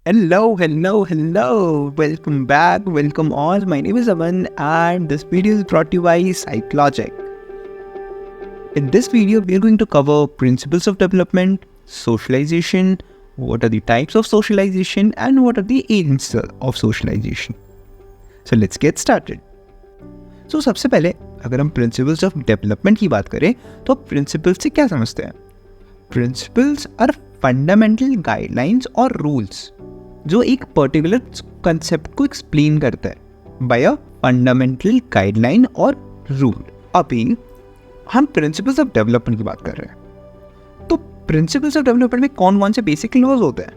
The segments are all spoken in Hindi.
Hello. Welcome back. Welcome all. My name is Aman and this video is brought to you by Psychlogic. In this video, we are going to cover principles of development, socialization, what are the types of socialization and what are the aims of socialization. So let's get started. So सबसे पहले अगर हम principles of development की बात करें तो principles से क्या समझते हैं? Principles are fundamental guidelines और rules जो एक पर्टिकुलर कंसेप्ट को एक्सप्लेन करता है बाय अ फंडामेंटल गाइडलाइन और रूल. अभी हम प्रिंसिपल्स ऑफ डेवलपमेंट की बात कर रहे हैं. तो प्रिंसिपल्स ऑफ डेवलपमेंट में कौन कौन से बेसिक लॉज होते हैं?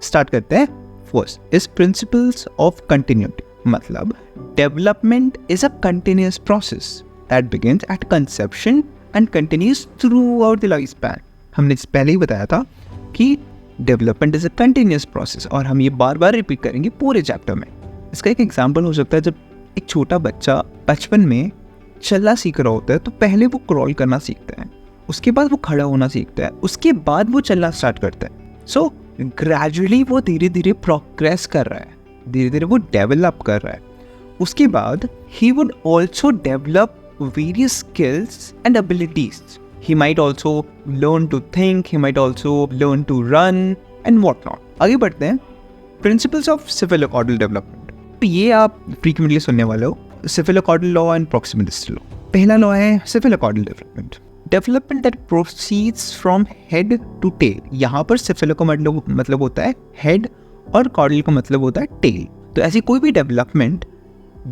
स्टार्ट करते हैं. First is principles of continuity. मतलब development is a continuous process that begins at conception and continues throughout the life span. हमने पहले ही बताया था कि development is a continuous process और हम ये बार बार रिपीट करेंगे पूरे चैप्टर में. इसका एक एग्जांपल हो सकता है जब एक छोटा बच्चा बचपन में चलना सीख रहा होता है तो पहले वो क्रॉल करना सीखता है, उसके बाद वो खड़ा होना सीखता है, उसके बाद वो चलना स्टार्ट करता है. सो ग्रेजुअली वो धीरे धीरे प्रोग्रेस कर रहा है, धीरे धीरे वो डेवलप कर रहा है. उसके बाद he would also develop various skills and abilities. He might also learn to think, he might also learn to run and what not. आगे बढ़ते हैं. Principles of cephalocaudal development. तो ये आप frequently सुनने वाले हो. Cephalocaudal law and proximal distal law. पहला law है cephalocaudal development. Development that proceeds from head to tail. यहाँ पर cephalocaudal मतलब होता है head और caudal का मतलब होता है tail. तो ऐसी कोई भी development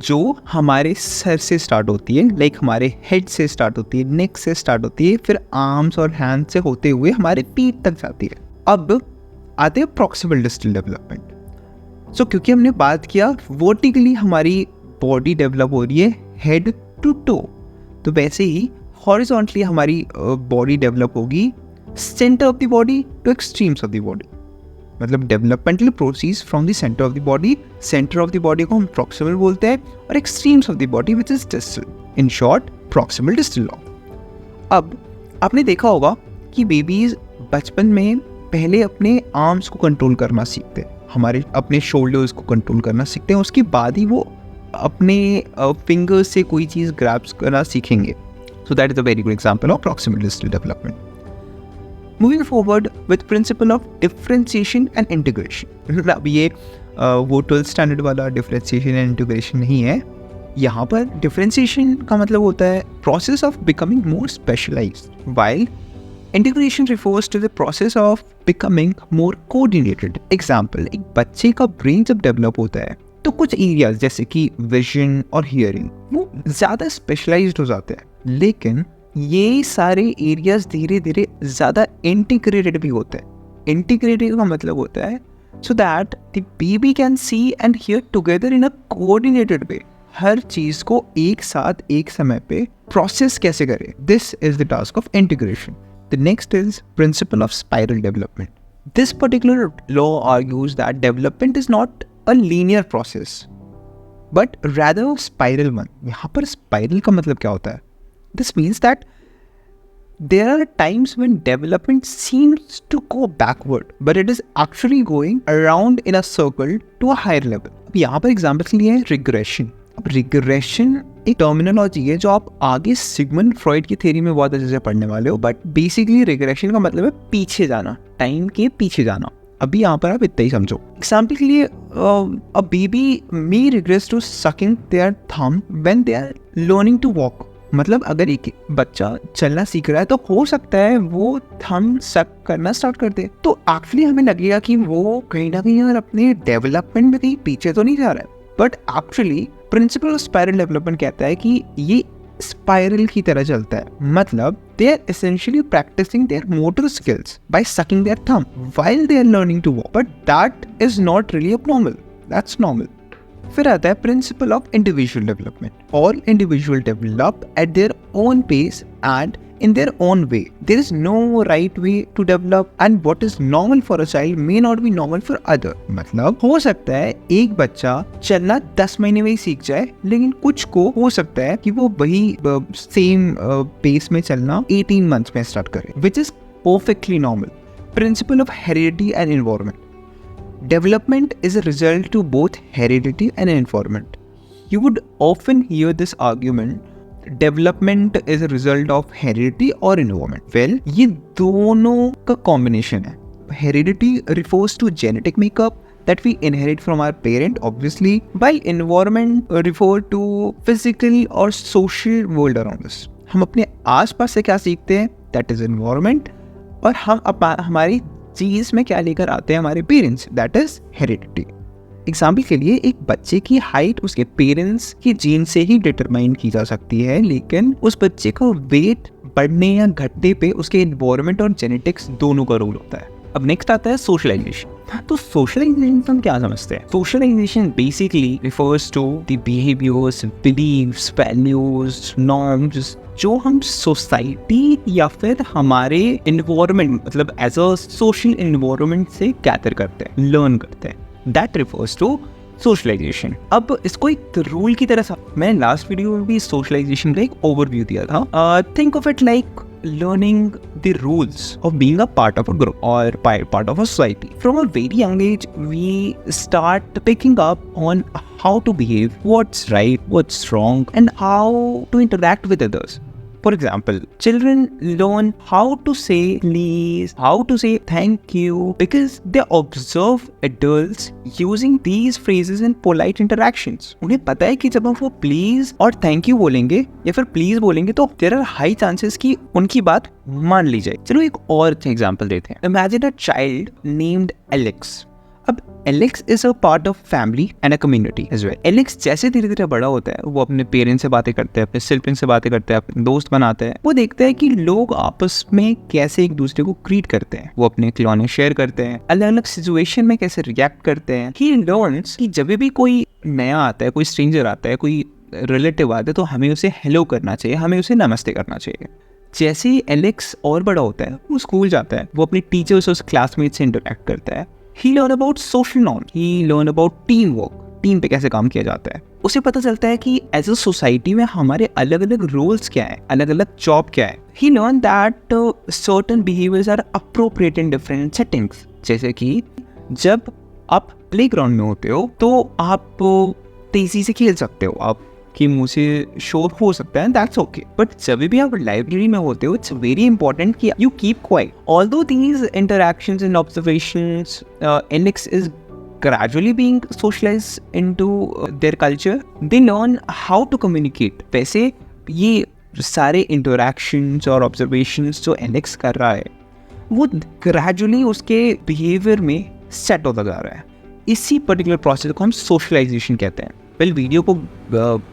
जो हमारे सर से स्टार्ट होती है, लाइक हमारे हेड से स्टार्ट होती है, नेक से स्टार्ट होती है, फिर आर्म्स और हैंड से होते हुए हमारे पीठ तक जाती है. अब आते हैं प्रॉक्सिमल डिस्टल डेवलपमेंट. सो क्योंकि हमने बात किया वर्टिकली हमारी बॉडी डेवलप हो रही है हेड टू टो, तो वैसे ही हॉरिजॉन्टली हमारी बॉडी डेवलप होगी centre of the body to extremes of the body. मतलब developmental proceeds from the centre of the body. Centre of the body को हम प्रॉक्सिमल बोलते हैं और extremes of the body which is distal. In short proximal distal law. अब आपने देखा होगा कि बेबीज बचपन में पहले अपने आर्म्स को कंट्रोल करना सीखते हैं, हमारे अपने शोल्डर्स को कंट्रोल करना सीखते हैं, उसके बाद ही वो अपने फिंगर्स से कोई चीज़ ग्रैब्स करना सीखेंगे. So that is a very good example of proximal distal development. Moving forward with principle of differentiation and integration. अब ये वो 12th स्टैंडर्ड वाला differentiation and integration नहीं है. यहाँ पर differentiation का मतलब होता है process of becoming more specialized, while integration refers to the process of becoming more coordinated. Example, एक बच्चे का brain जब develop होता है तो कुछ areas जैसे कि vision और hearing वो ज़्यादा specialized हो जाते हैं, लेकिन ये सारे एरियाज धीरे धीरे ज़्यादा इंटीग्रेटेड भी होते हैं. इंटीग्रेटेड का मतलब होता है so that the baby can see and hear together in a coordinated way. हर चीज़ को एक साथ एक समय पे प्रोसेस कैसे करें, this is the task of integration. The next is principle of spiral development. This particular law argues that development is not a linear process but rather spiral one. यहाँ पर स्पाइरल का मतलब क्या होता है? This means that there are times when development seems to go backward, but it is actually going around in a circle to a higher level. अब यहाँ पर एग्जाम्पल के लिए है regression. अब regression एक टर्मिनोलॉजी है जो आप आगे सिगमंड फ्रॉइड की थ्योरी में बहुत अच्छे से पढ़ने वाले हो, बट बेसिकली regression का मतलब है पीछे जाना, टाइम के पीछे जाना. अभी यहाँ पर आप इतना ही समझो. एग्जाम्पल के लिए a baby may regress to sucking their thumb when they are learning to walk. मतलब अगर एक बच्चा चलना सीख रहा है तो हो सकता है वो थंब सक करना स्टार्ट कर दे, तो एक्चुअली हमें लगेगा कि वो कहीं ना कहीं अपने डेवलपमेंट में कहीं पीछे तो नहीं जा रहा है, but actually principal of spiral development कहता है कि ये स्पाइरल की तरह चलता है. मतलब they are essentially practising their motor skills by sucking their thumb while they are learning to walk, but that is not really abnormal, that's normal. फिर आता है principle of individual development. All individual develop at their own pace and in their own way. There is no right way to develop and what is normal for a child may not be normal for other. मतलब हो सकता है एक बच्चा चलना 10 महीने में ही सीख जाए, लेकिन कुछ को हो सकता है कि वो वही सेम पेस में चलना 18 months में स्टार्ट करे, which is perfectly normal. Principle of heredity and environment. Development is a result to both heredity and environment. You would often hear this argument, development is a result of heredity or environment. Well, ये दोनों का combination है. Heredity refers to genetic makeup that we inherit from our parent, obviously, while environment refer to physical or social world around us. हम अपने आसपास से क्या सीखते हैं, that is environment, और हम हमारी चीज में क्या लेकर आते हैं हमारे parents, that is heredity. Example के लिए एक बच्चे की हाइट उसके पेरेंट्स की जीन से ही डिटरमाइन की जा सकती है, लेकिन उस बच्चे का वेट बढ़ने या घटने पे उसके एनवायरनमेंट और जेनेटिक्स दोनों का रोल होता है. अब नेक्स्ट आता है सोशलाइजेशन. तो सोशलाइजेशन हम क्या समझते हैं? Socialisation basically refers to the behaviours, beliefs, values, norms जो हम सोसाइटी या फिर हमारे एनवायरनमेंट मतलब एज अ सोशल एनवायरनमेंट से गैदर करते हैं, लर्न करते हैं. That refers to socialisation. अब इसको एक रूल की तरह मैं लास्ट वीडियो में भी सोशलाइजेशन का एक ओवरव्यू दिया था. Think of it like learning the rules of being a part of a group or part of a society. From a very young age, we start picking up on how to behave, what's right, what's wrong, and how to interact with others. For example, children learn how to say please, how to say thank you, because they observe adults using these phrases in polite interactions. उन्हें पता है कि जब हम वो please और thank you बोलेंगे या फिर please बोलेंगे तो there are high chances कि उनकी बात मान ली जाए. चलो एक और एग्जाम्पल देते हैं. Imagine a child named Alex. अब Alex is a part of family and a community as well. Alex जैसे धीरे धीरे बड़ा होता है, वो अपने पेरेंट्स से बातें करते हैं, अपने सिबलिंग से बातें करते हैं, अपने दोस्त बनाते हैं. वो देखता है कि लोग आपस में कैसे एक दूसरे को ग्रीट करते हैं, वो अपने खिलौने शेयर करते हैं, अलग अलग सिचुएशन में कैसे रिएक्ट करते हैं. ही लर्न्स कि जब भी कोई नया आता है, कोई स्ट्रेंजर आता है, कोई रिलेटिव आता है, तो हमें उसे हेलो करना चाहिए, हमें उसे नमस्ते करना चाहिए. जैसे ही एलेक्स और बड़ा होता है, वो स्कूल जाता है, वो अपने टीचर्स और क्लासमेट से इंटरेक्ट करता है. He learn about social norms. He learn about teamwork. Team पे कैसे काम किया जाता है. उसे पता चलता है कि एज अ सोसाइटी में हमारे अलग अलग रोल्स क्या है, अलग अलग जॉब क्या है. He learn that certain behaviors are appropriate in different settings. जैसे कि जब आप प्लेग्राउंड में होते हो तो आप तेजी से खेल सकते हो, आप कि मुँह से शोर हो सकता है, दैट्स ओके. बट जब भी आप लाइब्रेरी में होते हो, इट्स वेरी इंपॉर्टेंट कि you keep quiet. Although these interactions and observations, Alex is gradually being socialized into their culture. They learn how to communicate. वैसे ये सारे interactions और observations जो एलेक्स कर रहा है, वो gradually उसके behavior में set होता जा रहा है. इसी पर्टिकुलर प्रोसेस को हम सोशलाइजेशन कहते हैं. वेल, वीडियो को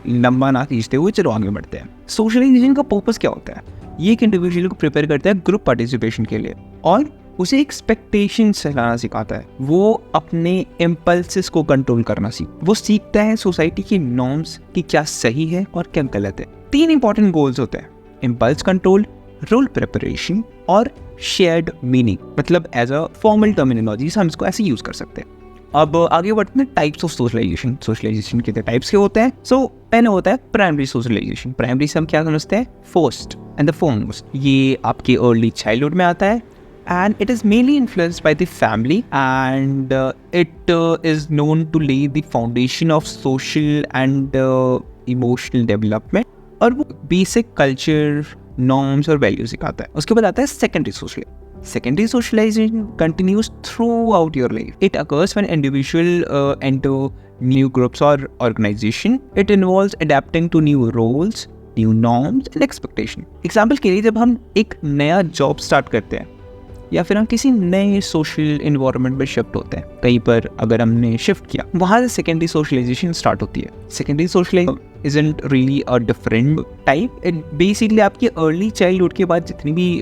लंबा ना खींचते हुए चलो आगे बढ़ते हैं. सोशलाइजेशन का पर्पस क्या होता है? ये एक इंडिविजुअल को प्रिपेयर करता है ग्रुप पार्टिसिपेशन के लिए और उसे एक्सपेक्टेशन सहलाना सिखाता है. वो अपने इम्पल्सेस को कंट्रोल करना वो सीखता है सोसाइटी की नॉर्म्स की क्या सही है और क्या गलत है. 3 इंपॉर्टेंट गोल्स होते हैं: इम्पल्स कंट्रोल, रोल प्रिपरेशन और शेयर्ड मीनिंग. मतलब एज अ फॉर्मल टर्मिनोलॉजी हम इसको ऐसे यूज कर सकते हैं. अब आगे बढ़ते हैं टाइप्स ऑफ सोशलाइजेशन. सोशलाइजेशन के टाइप्स के होते हैं. सो पहले होता है प्राइमरी सोशलाइजेशन. प्राइमरी से हम क्या समझते हैं? First and the foremost. ये आपके अर्ली चाइल्डहुड में आता है and it is mainly influenced by the family and it is known to lay the foundation of social and emotional development और वो basic culture, norms और values सिखाता है. उसके बाद आता है secondary social. Secondary socialization continues throughout your life. It occurs when individual enter new groups or organization. It involves adapting to new roles, new norms and expectation. Example के लिए जब हम एक नया job start करते हैं या फिर हम किसी नए सोशल इन्वायरमेंट में शिफ्ट होते हैं, कहीं पर अगर हमने शिफ्ट किया, वहाँ से सेकेंडरी सोशलाइजेशन स्टार्ट होती है. Secondary socialisation isn't really a different type. It basically आपकी अर्ली चाइल्डहुड के बाद जितनी भी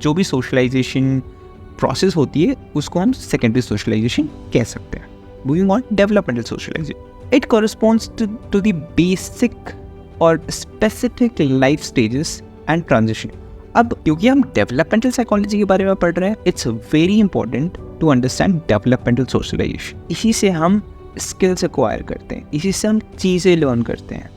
जो भी सोशलाइजेशन प्रोसेस होती है उसको हम सेकेंडरी सोशलाइजेशन कह सकते हैं. Moving on, developmental socialisation. It corresponds to the basic और specific life stages and transition. अब क्योंकि हम डेवलपमेंटल साइकोलॉजी के बारे में पढ़ रहे हैं, it's very important to understand developmental socialisation. इसी से हम स्किल्स एक्वायर करते हैं, इसी से हम चीज़ें लर्न करते हैं.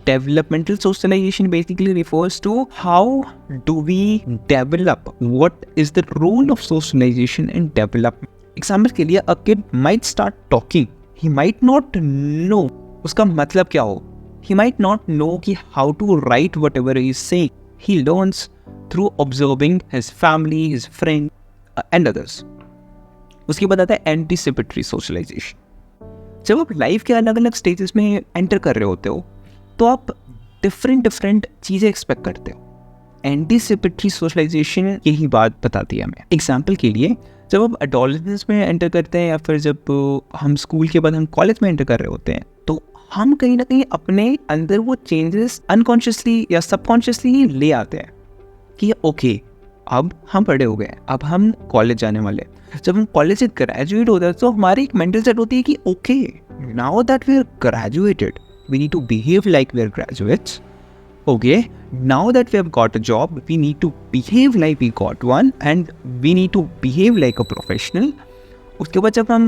Developmental socialisation basically refers to how do we develop, what is the role of socialisation in development. Example के लिए a kid might start talking, he might not know उसका मतलब क्या हो, he might not know कि how to write whatever he is saying. He learns through observing his family, his friends, and others. उसके बाद आता है anticipatory socialization. जब आप लाइफ के अलग अलग स्टेजेस में एंटर कर रहे होते हो तो आप डिफरेंट चीज़ें एक्सपेक्ट करते हो. एंटीसिपेटरी सोशलाइजेशन यही बात बताती है हमें. एग्जाम्पल के लिए जब आप एडोलेसेंस में एंटर करते हैं या फिर जब हम स्कूल के बाद हम कॉलेज में एंटर कर रहे होते हैं तो हम कहीं ना कहीं अपने अंदर वो चेंजेस अनकॉन्शियसली या सबकॉन्शियसली ही ले आते हैं कि ओके अब हम बड़े हो गए, अब हम कॉलेज जाने वाले. जब हम कॉलेज से ग्रेजुएट होते हैं तो हमारी एक मेंटल सेट होती है कि okay now that we are graduated we need to behave like we are graduates. Okay, now that we have got a job, we need to behave like we got one and we need to behave like a professional. उसके बाद जब हम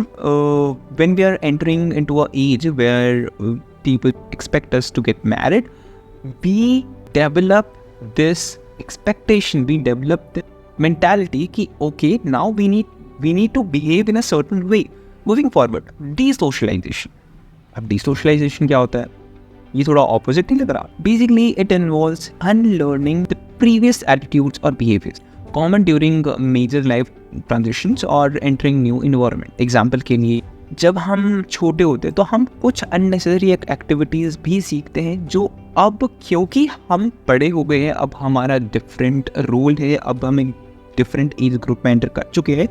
when we are entering into a age where people expect us to get married, we develop this expectation, we develop the mentality कि okay, now we need to behave in a certain way. Moving forward, desocialization. अब desocialization क्या होता है? ये थोड़ा ऑपोजिट नहीं लग रहा. Basically it involves unlearning the previous attitudes और behaviours common during major life transitions और एंटरिंग न्यू इन्वायरमेंट. एग्जांपल के लिए जब हम छोटे होते हैं तो हम कुछ अननेसेसरी एक्टिविटीज़ भी सीखते हैं जो अब क्योंकि हम बड़े हो गए हैं, अब हमारा डिफरेंट रोल है, अब हम एक डिफरेंट एज ग्रुप में एंटर कर चुके हैं.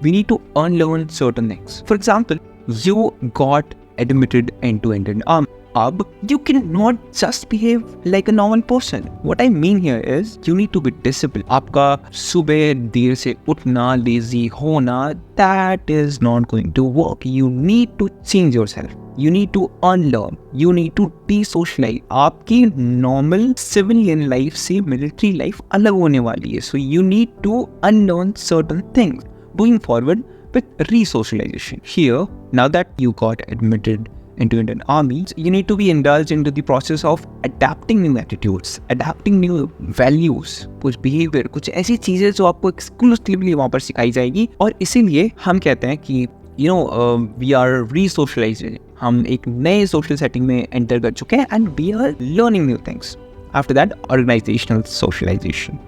We need to unlearn certain things. For example you got admitted into Indian army. Ab, you cannot just behave like a normal person. What I mean here is, you need to be disciplined. आपका सुबह देर से उठना, lazy होना, that is not going to work. You need to change yourself. You need to unlearn. You need to desocialize. आपकी normal civilian life से military life अलग होने वाली है. So you need to unlearn certain things. Moving forward with resocialization. Here, now that you got admitted into Indian Army, you need to be indulged into the process of adapting new attitudes, adapting new values, कुछ behavior, कुछ ऐसी चीज़ें जो आपको exclusively वहाँ पर सिखाई जाएगी. और इसीलिए हम कहते हैं कि we are re-socializing. हम एक नए social setting में enter कर चुके हैं and we are learning new things. After that, organizational socialization.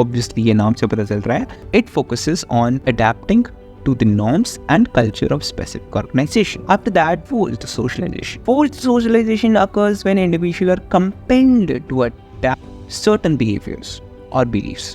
Obviously ये नाम से पता चल रहा है. It focuses on adapting to the norms and culture of specific organization. After that, forced socialization. Forced socialization occurs when individuals are compelled to adapt certain behaviors or beliefs.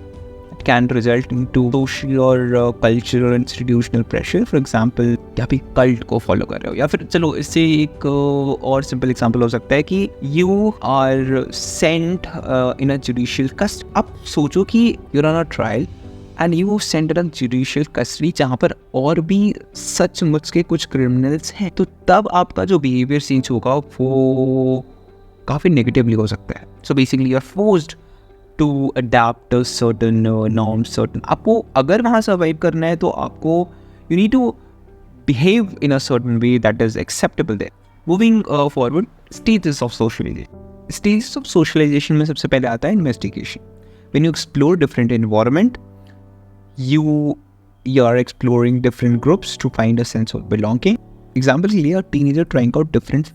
It can result into social or cultural or institutional pressure. For example, आप एक cult को follow कर रहे हो, या फिर चलो इससे एक और simple example हो सकता है कि you are sent in a judicial custody. अब सोचो कि you're on a trial and you send a judicial custody जहाँ पर और भी सचमुच के कुछ क्रिमिनल्स हैं, तो तब आपका जो बिहेवियर चेंज होगा वो काफ़ी नेगेटिवली हो सकता है. So basically you are forced to adapt certain norms, certain. आपको अगर वहाँ सर्वाइव करना है तो आपको you need to behave in a certain way that is acceptable there. Moving forward, stages of socialisation. Stages of socialisation में सबसे पहले आता है investigation. When you explore different environment, you are exploring different groups to find a sense of belonging. Example के लिए a teenager trying out different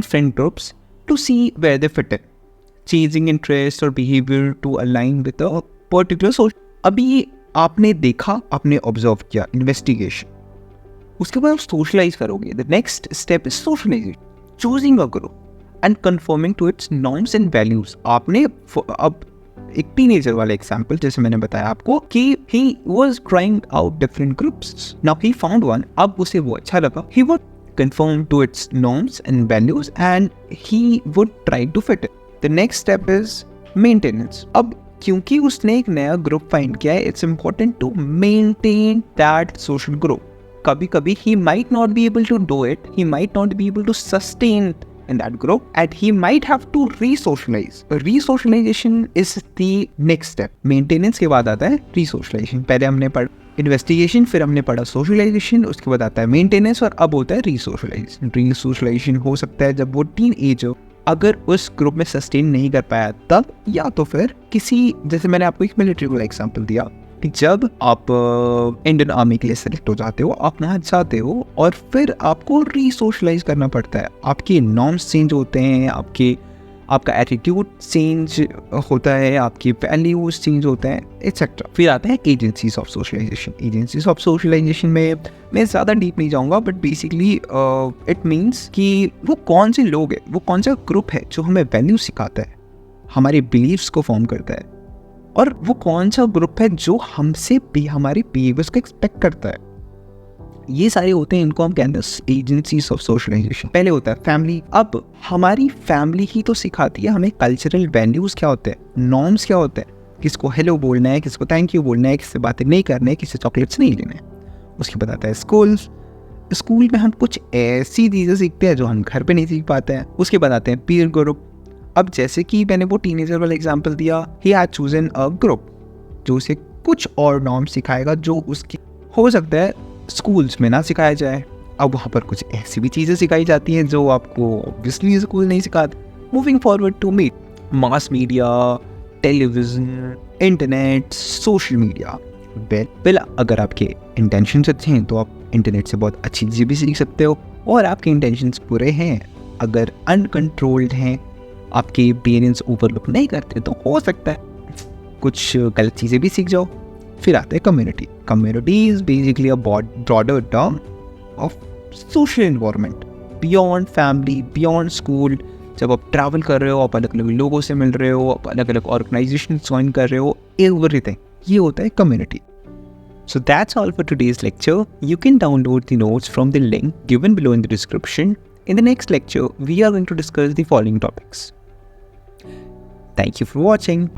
friend groups to see where they fit in, changing interest or behavior to align with a particular social. अभी आपने देखा, आपने ऑब्जर्व किया, इन्वेस्टिगेशन. उसके बाद आप सोशलाइज करोगे. The next step is socialisation, choosing a group and conforming to its norms and values. आपने अब एक टीनेजर वाला एग्जाम्पल जैसे मैंने बताया आपको कि he was trying out different groups. Now he found one. अब उसे वो अच्छा लगा. He would conform to its norms and values and he would try to fit it. The next step is maintenance. अब क्योंकि उसने एक नया ग्रुप फाइंड किया है, it's important to maintain that social group. कभी कभी he might not be able to do it. He might not be able to sustain in that group and he might have to re-socialize. Re-socialization is the next step. Maintenance के बाद आता है re-socialization. पहले हमने पढ़ा इन्वेस्टिगेशन, फिर हमने पढ़ा सोशलाइजेशन, उसके बाद आता है मेंटेनेंस और अब होता है री-सोशलाइजेशन. री-सोशलाइजेशन हो सकता है जब वो टीन एज हो, अगर उस ग्रुप में सस्टेन नहीं कर पाया तब, या तो फिर किसी, जैसे मैंने आपको एक मिलिट्री वाला एग्जाम्पल दिया, जब आप इंडियन आर्मी के लिए सेलेक्ट हो जाते हो, आप वहाँ जाते हो और फिर आपको रीसोशलाइज करना पड़ता है। आपके नॉर्म्स चेंज होते हैं, आपका एटीट्यूड चेंज होता है, आपकी वैल्यूज चेंज होते हैं, एक्सेट्रा। फिर आते हैं agencies of socialisation. Agencies of socialisation में मैं ज़्यादा डीप नहीं जाऊँगा, बट बेसिकली इट मीन्स कि वो कौन से लोग हैं, वो कौन सा ग्रुप है जो हमें वैल्यू सिखाता है, हमारे बिलीव्स को फॉर्म करता है, और वो कौन सा ग्रुप है जो हमसे भी हमारे बिहेवियर्स को एक्सपेक्ट करता है। ये सारे होते हैं, इनको हम कहते हैं एजेंसीज ऑफ सोशलाइजेशन। पहले होता है फैमिली। अब हमारी फैमिली ही तो सिखाती है हमें कल्चरल वैल्यूज क्या होते हैं, नॉर्म्स क्या होते हैं, किसको हेलो बोलना है, किसको थैंक यू बोलना है, किससे बातें नहीं करना है, किससे चॉकलेट्स नहीं लेना है। उसके बाद आता है स्कूल में हम कुछ ऐसी चीज़ें सीखते हैं जो हम घर पे नहीं सीख पाते हैं। उसके बाद आते हैं पीयर ग्रुप। अब जैसे कि मैंने वो टीनेजर वाला एग्जांपल दिया, he had chosen a group जो उसे कुछ और नॉर्म सिखाएगा जो उसकी हो सकता है स्कूल्स में ना सिखाया जाए। अब वहाँ पर कुछ ऐसी भी चीज़ें सिखाई जाती हैं जो आपको ऑब्वियसली स्कूल नहीं सिखाते। Moving forward to mass media, television, internet, social media. Well अगर आपके इंटेंशंस अच्छे हैं तो आप इंटरनेट से बहुत अच्छी चीज़ें भी सीख सकते हो, और आपके इंटेंशंस बुरे हैं, अगर अनकंट्रोल्ड हैं, आपके पेरेंट्स ओवरलुक नहीं करते, तो हो सकता है कुछ गलत चीज़ें भी सीख जाओ। फिर आता है community. Community is basically a broader term of social environment beyond family, beyond school. जब आप ट्रैवल कर रहे हो, आप अलग अलग लोगों से मिल रहे हो, आप अलग अलग ऑर्गेनाइजेशन ज्वाइन कर रहे हो, एवरीथिंग, ये होता है community. So that's all for today's lecture. You can download the notes from the link given below in the description. In the next lecture, we are going to discuss the following topics. Thank you for watching.